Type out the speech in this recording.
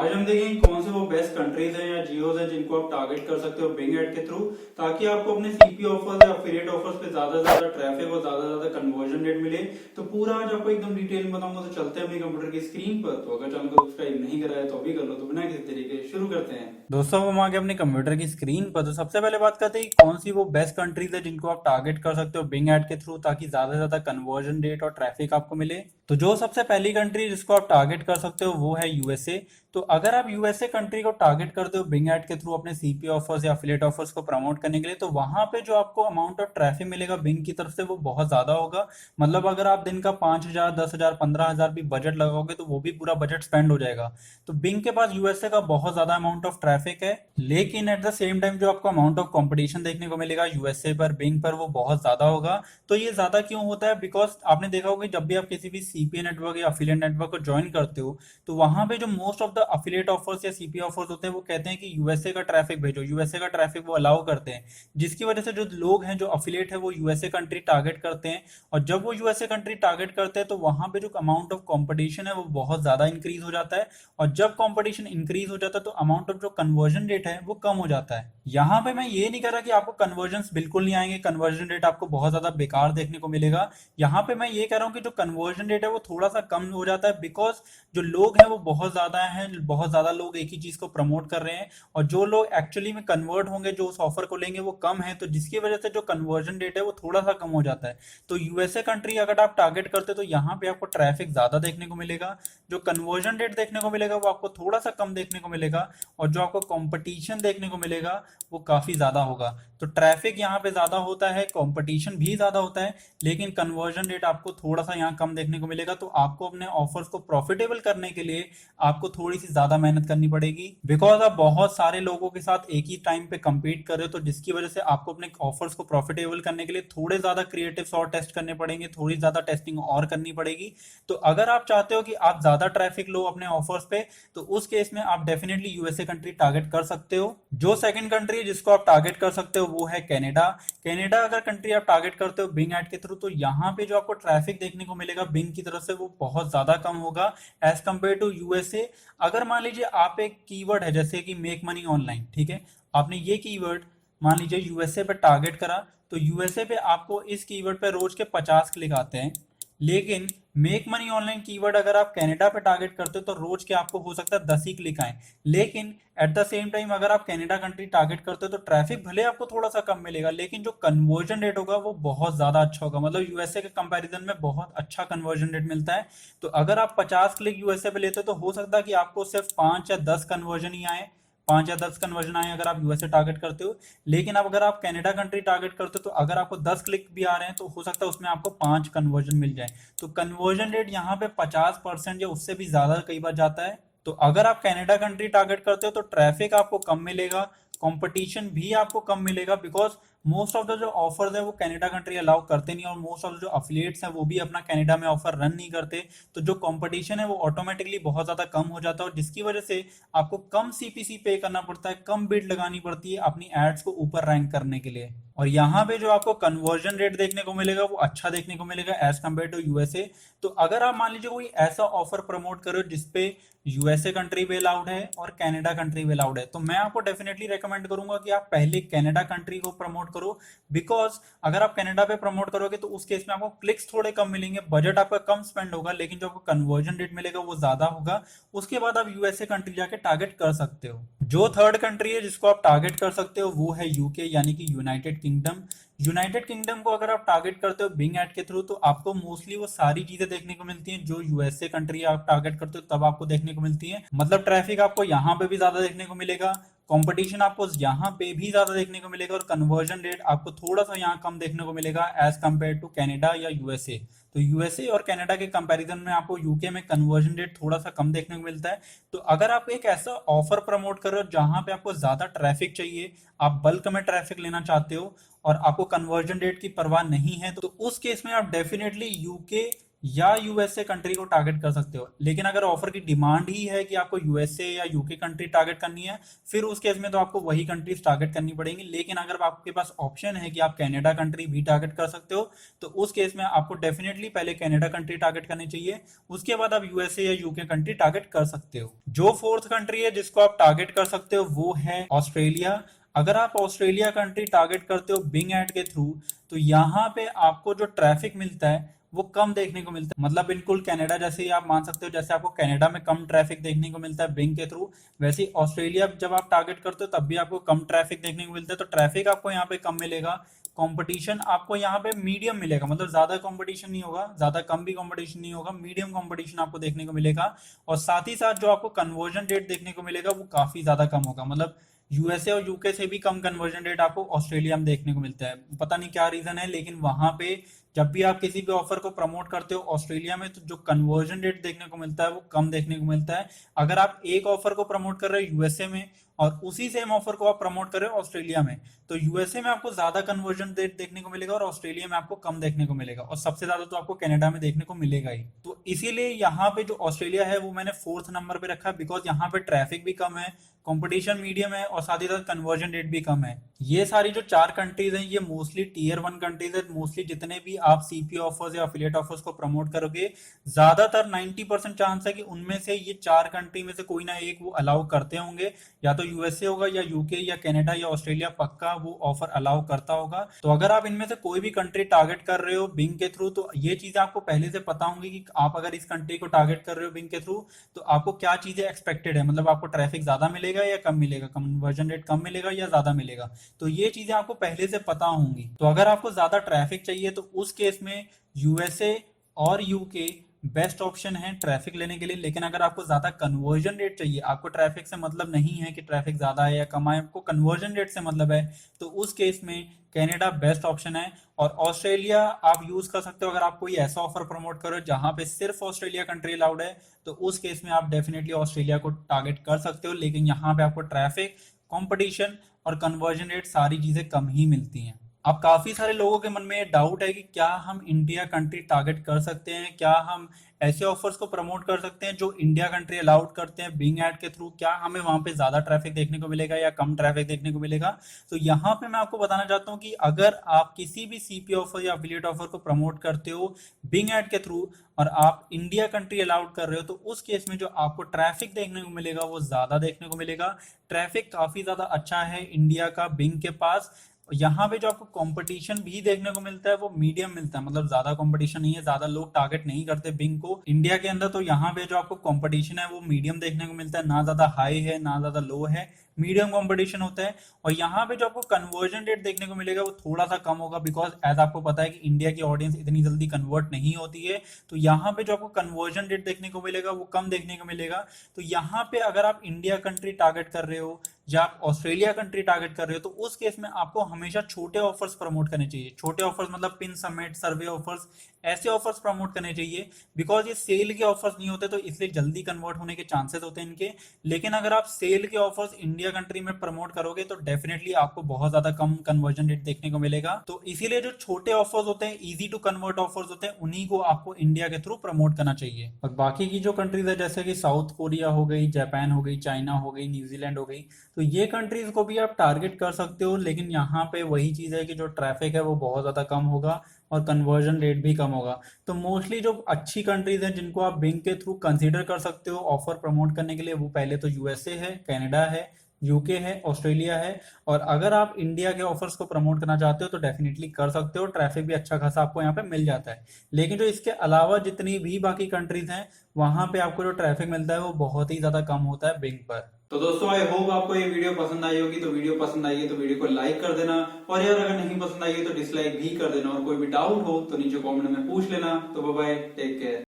आज हम देखेंगे कौन से वो बेस्ट कंट्रीज हैं या जियोज हैं जिनको आप टारगेट कर सकते हो बिंग एड के थ्रू, ताकि आपको अपने सीपी ऑफर्स या अफिलिएट ऑफर्स पे ज्यादा से ज्यादा ट्रैफिक और ज्यादा से ज्यादा कन्वर्जन रेट मिले। तो पूरा आज आपको एकदम डिटेल में बताऊंगा। तो चलते हैं अपने कंप्यूटर की स्क्रीन पर। तो अगर चैनल को सब्सक्राइब नहीं करा है तो अभी कर लो। तो बिना किसी तरीके शुरू करते हैं। दोस्तों हम आ गए अपने कंप्यूटर की स्क्रीन पर। तो सबसे पहले बात करते हैं कौन सी वो बेस्ट कंट्रीज है जिनको आप टारगेट कर सकते हो बिंग एड के थ्रू, ताकि ज्यादा से ज्यादा कन्वर्जन रेट और ट्रैफिक आपको मिले। तो जो सबसे पहली कंट्री जिसको आप टारगेट कर सकते हो वो है यूएसए। तो अगर आप यूएसए कंट्री को टारगेट करते हो बिंग एड के थ्रू अपने सीपी ऑफर्स या अफिलिएट ऑफर्स को प्रमोट करने के लिए, तो वहां पे जो आपको अमाउंट ऑफ ट्रैफिक मिलेगा बिंग की तरफ से वो बहुत ज्यादा होगा। मतलब अगर आप दिन का 5,000, 10,000, 15,000 भी बजट लगाओगे तो वो भी पूरा बजट स्पेंड हो जाएगा। तो बिंग के पास यूएसए का बहुत ज्यादा अमाउंट ऑफ ट्रैफिक है, लेकिन एट द सेम टाइम जो आपको अमाउंट ऑफ कंपटीशन देखने को मिलेगा यूएसए पर बिंग पर वो बहुत ज्यादा होगा। तो ये ज्यादा क्यों होता है? बिकॉज आपने देखा होगा जब भी आप किसी भी सीपीए नेटवर्क या अफिलिएट नेटवर्क को ज्वाइन करते हो, तो वहां पे जो most of the affiliate offers या सीपी ऑफर्स होते हैं वो कहते हैं कि यूएसए का ट्रैफिक भेजो, यूएसए का ट्रैफिक वो अलाउ करते हैं, जिसकी वजह से जो लोग हैं जो अफिलिएट है वो यूएसए कंट्री टारगेट करते हैं। और जब वो यूएसए कंट्री टारगेट करते हैं तो वहां पे जो अमाउंट ऑफ कंपटीशन है वो बहुत ज्यादा इंक्रीज हो जाता है। और जब कंपटीशन इंक्रीज हो जाता है तो अमाउंट ऑफ जो कन्वर्जन रेट है वो कम हो जाता है। यहाँ पे मैं ये नहीं कह रहा कि आपको कन्वर्जन बिल्कुल नहीं आएंगे, कन्वर्जन रेट आपको बहुत ज्यादा बेकार देखने को मिलेगा। यहाँ पे मैं ये कह रहा हूँ कि जो कन्वर्जन रेट है वो थोड़ा सा कम हो जाता है, बिकॉज जो लोग हैं वो बहुत ज्यादा हैं, बहुत ज्यादा लोग एक ही चीज को प्रमोट कर रहे हैं। और जो लोग एक्चुअली में कन्वर्ट होंगे जो उस ऑफर को लेंगे वो कम है, तो जिसकी वजह से जो कन्वर्जन रेट है वो थोड़ा सा कम हो जाता है। तो यूएसए कंट्री अगर आप टारगेट करते हो तो यहाँ पे आपको ट्रैफिक ज्यादा देखने को मिलेगा, जो कन्वर्जन रेट देखने को मिलेगा वो आपको थोड़ा सा कम देखने को मिलेगा, और जो आपको कंपटीशन देखने को मिलेगा वो काफी ज्यादा होगा। तो ट्रैफिक यहाँ पे ज्यादा होता है, कंपटीशन भी ज्यादा होता है, लेकिन कन्वर्जन रेट आपको थोड़ा सा यहाँ कम देखने को मिलेगा। तो आपको अपने ऑफर्स को प्रॉफिटेबल करने के लिए आपको थोड़ी सी ज्यादा मेहनत करनी पड़ेगी, बिकॉज आप बहुत सारे लोगों के साथ एक ही टाइम पे compete कर रहे हो। तो जिसकी वजह से आपको अपने ऑफर्स को प्रॉफिटेबल करने के लिए थोड़े ज्यादा क्रिएटिव्स और टेस्ट करने पड़ेंगे, थोड़ी ज्यादा टेस्टिंग और करनी पड़ेगी। तो अगर आप चाहते हो कि आप ज्यादा ट्रैफिक लो अपने ऑफर्स पे, तो उस केस में आप डेफिनेटली यूएसए कंट्री टारगेट कर सकते हो। जो सेकंड कंट्री है जिसको आप टारगेट कर सकते हो वो है कनाडा। कनाडा अगर कंट्री आप टारगेट करते हो बिंग एड के थ्रू, तो यहाँ पे जो आपको ट्रैफिक देखने को मिलेगा बिंग की तरफ से वो बहुत ज्यादा कम होगा एज कंपेयर टू यूएसए। अगर मान लीजिए आप एक कीवर्ड है जैसे कि मेक मनी ऑनलाइन, ठीक है, आपने ये कीवर्ड मान लीजिए यूएसए पे टारगेट करा, तो यूएसए पे आपको इस कीवर्ड पे रोज के 50 क्लिक आते हैं। लेकिन मेक मनी ऑनलाइन कीवर्ड अगर आप कनाडा पे टारगेट करते हो तो रोज के आपको हो सकता है 10 ही क्लिक आए। लेकिन एट द सेम टाइम अगर आप कनाडा कंट्री टारगेट करते हो तो ट्रैफिक भले आपको थोड़ा सा कम मिलेगा, लेकिन जो कन्वर्जन रेट होगा वो बहुत ज्यादा अच्छा होगा। मतलब यूएसए के कंपैरिजन में बहुत अच्छा कन्वर्जन रेट मिलता है। तो अगर आप 50 क्लिक यूएसए पे लेते हो तो हो सकता है कि आपको सिर्फ 5 या 10 कन्वर्जन ही आए, 5 या 10 कन्वर्जन आए अगर आप यूएसए टारगेट करते हो। लेकिन अब अगर आप कनाडा कंट्री टारगेट करते हो तो अगर आपको 10 क्लिक भी आ रहे हैं तो हो सकता है उसमें आपको 5 कन्वर्जन मिल जाए। तो कन्वर्जन रेट यहाँ पे 50% या उससे भी ज्यादा कई बार जाता है। तो अगर आप कनाडा कंट्री टारगेट करते हो तो ट्रैफिक आपको कम मिलेगा, कंपटीशन भी आपको कम मिलेगा, बिकॉज मोस्ट ऑफ द जो ऑफर्स है वो कनाडा कंट्री अलाउ करते नहीं, और मोस्ट ऑफ द जो अफिलिएट्स हैं वो भी अपना कनाडा में ऑफर रन नहीं करते। तो जो कंपटीशन है वो ऑटोमेटिकली बहुत ज्यादा कम हो जाता है, और जिसकी वजह से आपको कम सीपीसी पे करना पड़ता है, कम बिड लगानी पड़ती है अपनी एड्स को ऊपर रैंक करने के लिए। और यहाँ पे जो आपको कन्वर्जन रेट देखने को मिलेगा वो अच्छा देखने को मिलेगा एज कम्पेयर टू यूएसए। तो अगर आप मान लीजिए कोई ऐसा ऑफर प्रमोट करो जिसपे यूएसए कंट्री भी अलाउड है और कनाडा कंट्री भी अलाउड है, तो मैं आपको डेफिनेटली रेकमेंड करूंगा कि आप पहले कनाडा कंट्री को प्रमोट करो। बिकॉज अगर आप कनाडा पे प्रमोट करोगे तो उस केस में आपको क्लिक्स थोड़े कम मिलेंगे, बजट आपका कम स्पेंड होगा, लेकिन जो आपको कन्वर्जन रेट मिलेगा वो ज्यादा होगा। उसके बाद आप यूएसए कंट्री जाके टारगेट कर सकते हो। जो थर्ड कंट्री है जिसको आप टारगेट कर सकते हो वो है यूके, यानी कि यूनाइटेड किंगडम। यूनाइटेड किंगडम को अगर आप टारगेट करते हो बिंग एड के थ्रू तो आपको मोस्टली वो सारी चीजें देखने को मिलती हैं जो यूएसए कंट्री आप टारगेट करते हो तब आपको देखने को मिलती है। मतलब ट्रैफिक आपको यहाँ पे भी ज्यादा देखने को मिलेगा, कंपटीशन आपको यहाँ पे भी ज्यादा देखने को मिलेगा, और कन्वर्जन रेट आपको थोड़ा सा यहाँ कम देखने को मिलेगा एज कम्पेयर टू कनाडा या यूएसए। तो यूएसए और कनाडा के कंपैरिजन में आपको यूके में कन्वर्जन रेट थोड़ा सा कम देखने को मिलता है। तो अगर आप एक ऐसा ऑफर प्रमोट कर रहे हो जहां पे आपको ज्यादा ट्रैफिक चाहिए, आप बल्क में ट्रैफिक लेना चाहते हो और आपको कन्वर्जन रेट की परवाह नहीं है, तो उस केस में आप डेफिनेटली यूके या यूएसए कंट्री को टारगेट कर सकते हो। लेकिन अगर ऑफर की डिमांड ही है कि आपको यूएसए या यूके कंट्री टारगेट करनी है, फिर उस केस में तो आपको वही कंट्रीज टारगेट करनी पड़ेंगी। लेकिन अगर आपके पास ऑप्शन है कि आप कनाडा कंट्री भी टारगेट कर सकते हो, तो उस केस में आपको डेफिनेटली पहले कनाडा कंट्री टारगेट करनी चाहिए, उसके बाद आप यूएसए या यूके कंट्री टारगेट कर सकते हो। जो फोर्थ कंट्री है जिसको आप टारगेट कर सकते हो वो है ऑस्ट्रेलिया। अगर आप ऑस्ट्रेलिया कंट्री टारगेट करते हो बिंग एड के थ्रू, तो यहाँ पे आपको जो ट्रैफिक मिलता है वो कम देखने को मिलता है। मतलब बिल्कुल कनाडा जैसे ही आप मान सकते हो, जैसे आपको कनाडा में कम ट्रैफिक देखने को मिलता है बिंग के थ्रू, वैसे ही ऑस्ट्रेलिया जब आप टारगेट करते हो तब भी आपको कम ट्रैफिक देखने को मिलता है। तो ट्रैफिक आपको यहाँ पे कम मिलेगा, कंपटीशन आपको यहाँ पे मीडियम मिलेगा, मतलब ज्यादा कंपटीशन नहीं होगा, ज्यादा कम भी कंपटीशन नहीं होगा, मीडियम कंपटीशन आपको देखने को मिलेगा। और साथ ही साथ जो आपको कन्वर्जन रेट देखने को मिलेगा वो काफी ज्यादा कम होगा। मतलब यूएसए और यूके से भी कम कन्वर्जन रेट आपको ऑस्ट्रेलिया में देखने को मिलता है। पता नहीं क्या रीजन है, लेकिन वहां पे जब भी आप किसी भी ऑफर को प्रमोट करते हो ऑस्ट्रेलिया में, तो जो कन्वर्जन रेट देखने को मिलता है वो कम देखने को मिलता है। अगर आप एक ऑफर को प्रमोट कर रहे हो यूएसए में और उसी सेम ऑफर को आप प्रमोट कर रहे हो ऑस्ट्रेलिया में, तो यूएसए में आपको ज्यादा कन्वर्जन रेट देखने को मिलेगा और ऑस्ट्रेलिया में आपको कम देखने को मिलेगा, और सबसे ज्यादा तो आपको कनाडा में देखने को मिलेगा ही। तो इसीलिए यहाँ पे जो ऑस्ट्रेलिया है वो मैंने फोर्थ नंबर पे रखा, बिकॉज यहाँ पे ट्रैफिक भी कम है, कंपटीशन मीडियम है और साथ ही साथ कन्वर्जन रेट भी कम है। ये सारी जो चार कंट्रीज हैं ये मोस्टली टीयर 1 कंट्रीज है। मोस्टली जितने भी आप सीपी ऑफर्स या अफिलिएट ऑफर्स को प्रमोट करोगे, ज्यादातर 90% चांस है कि उनमें से ये चार कंट्री में से कोई ना एक वो अलाउ करते होंगे। या तो यूएसए होगा या यूके या कनाडा या ऑस्ट्रेलिया, पक्का वो ऑफर अलाउ करता होगा। तो अगर आप इनमें से कोई भी कंट्री टारगेट कर रहे हो बिंग के थ्रू, तो ये चीजें आपको पहले से पता होंगी कि आप अगर इस कंट्री को टारगेट कर रहे हो बिंग के थ्रू, तो आपको क्या चीजें एक्सपेक्टेड है। मतलब आपको ट्रैफिक ज्यादा मिलेगा या कम मिलेगा, कन्वर्जन रेट कम मिलेगा या ज्यादा मिलेगा, तो ये चीजें आपको पहले से पता होंगी। तो अगर आपको ज्यादा ट्रैफिक चाहिए तो उस केस में यूएसए और यूके बेस्ट ऑप्शन है ट्रैफिक लेने के लिए। लेकिन अगर आपको ज्यादा कन्वर्जन रेट चाहिए, आपको ट्रैफिक से मतलब नहीं है कि ट्रैफिक ज्यादा है या कम है, आपको कन्वर्जन रेट से मतलब है, तो उस केस में कनाडा बेस्ट ऑप्शन है। और ऑस्ट्रेलिया आप यूज कर सकते हो अगर आप कोई ऐसा ऑफर प्रमोट करो जहां पे सिर्फ ऑस्ट्रेलिया कंट्री अलाउड है, तो उस केस में आप डेफिनेटली ऑस्ट्रेलिया को टारगेट कर सकते हो। लेकिन यहाँ पे आपको ट्रैफिक, कंपटीशन और कन्वर्जन रेट सारी चीजें कम ही मिलती हैं। अब काफी सारे लोगों के मन में ये डाउट है कि क्या हम इंडिया कंट्री टारगेट कर सकते हैं, क्या हम ऐसे ऑफर्स को प्रमोट कर सकते हैं जो इंडिया कंट्री अलाउड करते हैं बिंग एड के थ्रू, क्या हमें वहां पे ज्यादा ट्रैफिक देखने को मिलेगा या कम ट्रैफिक देखने को मिलेगा। तो यहाँ पे मैं आपको बताना चाहता हूँ कि अगर आप किसी भी सीपी ऑफर या अफिलिएट ऑफर को प्रमोट करते हो बिंग एड के थ्रू और आप इंडिया कंट्री अलाउड कर रहे हो, तो उस केस में जो आपको ट्रैफिक देखने को मिलेगा वो ज्यादा देखने को मिलेगा। ट्रैफिक काफी ज्यादा अच्छा है इंडिया का बिंग के पास। यहाँ पे जो आपको कंपटीशन भी देखने को मिलता है वो मीडियम मिलता है, मतलब ज्यादा कंपटीशन नहीं है, ज्यादा लोग टारगेट नहीं करते बिंग को इंडिया के अंदर। तो यहाँ पे जो आपको कंपटीशन है वो मीडियम देखने को मिलता है, ना ज्यादा हाई है ना ज्यादा लो है, मीडियम कंपटीशन होता है। और यहाँ पे जो आपको कन्वर्जन रेट देखने को मिलेगा वो थोड़ा सा कम होगा, बिकॉज एज आपको पता है कि इंडिया की ऑडियंस इतनी जल्दी कन्वर्ट नहीं होती है। तो यहाँ पे जो आपको कन्वर्जन रेट देखने को मिलेगा वो कम देखने को मिलेगा। तो यहाँ पे अगर आप इंडिया कंट्री टारगेट कर रहे हो या आप ऑस्ट्रेलिया कंट्री टारगेट कर रहे हो, तो उस केस में आपको हमेशा छोटे ऑफर्स प्रमोट करने चाहिए। छोटे ऑफर्स मतलब पिन समिट, सर्वे ऑफर्स, ऐसे ऑफर्स प्रमोट करने चाहिए, बिकॉज ये सेल के ऑफर्स नहीं होते, तो इसलिए जल्दी कन्वर्ट होने के चांसेस होते हैं इनके। लेकिन अगर आप सेल के ऑफर्स इंडिया कंट्री में प्रमोट करोगे तो डेफिनेटली आपको बहुत ज्यादा कम कन्वर्जन रेट देखने को मिलेगा। तो इसीलिए जो छोटे ऑफर्स होते हैं, इजी टू कन्वर्ट ऑफर्स होते हैं, उन्हीं को आपको इंडिया के थ्रू प्रमोट करना चाहिए। और बाकी की जो कंट्रीज है जैसे कि साउथ कोरिया हो गई, जापान हो गई, चाइना हो गई, न्यूजीलैंड हो गई, तो ये कंट्रीज को भी आप टारगेट कर सकते हो। लेकिन यहाँ पे वही चीज है कि जो ट्रैफिक है वो बहुत ज्यादा कम होगा और कन्वर्जन रेट भी कम होगा। तो मोस्टली जो अच्छी कंट्रीज हैं जिनको आप बिंग के थ्रू कंसीडर कर सकते हो ऑफर प्रमोट करने के लिए, वो पहले तो यूएसए है, कनाडा है, यूके है, ऑस्ट्रेलिया है। और अगर आप इंडिया के ऑफर्स को प्रमोट करना चाहते हो तो डेफिनेटली कर सकते हो, ट्रैफिक भी अच्छा खासा आपको यहाँ पे मिल जाता है। लेकिन जो इसके अलावा जितनी भी बाकी कंट्रीज हैं वहां पे आपको जो ट्रैफिक मिलता है वो बहुत ही ज्यादा कम होता है बिंग पर। तो दोस्तों आई होप आपको ये वीडियो पसंद आई होगी। तो वीडियो पसंद आई है तो वीडियो को लाइक कर देना, और यार अगर नहीं पसंद आई है तो डिसलाइक भी कर देना, और कोई भी डाउट हो तो नीचे कमेंट में पूछ लेना। तो बाय बाय, टेक केयर।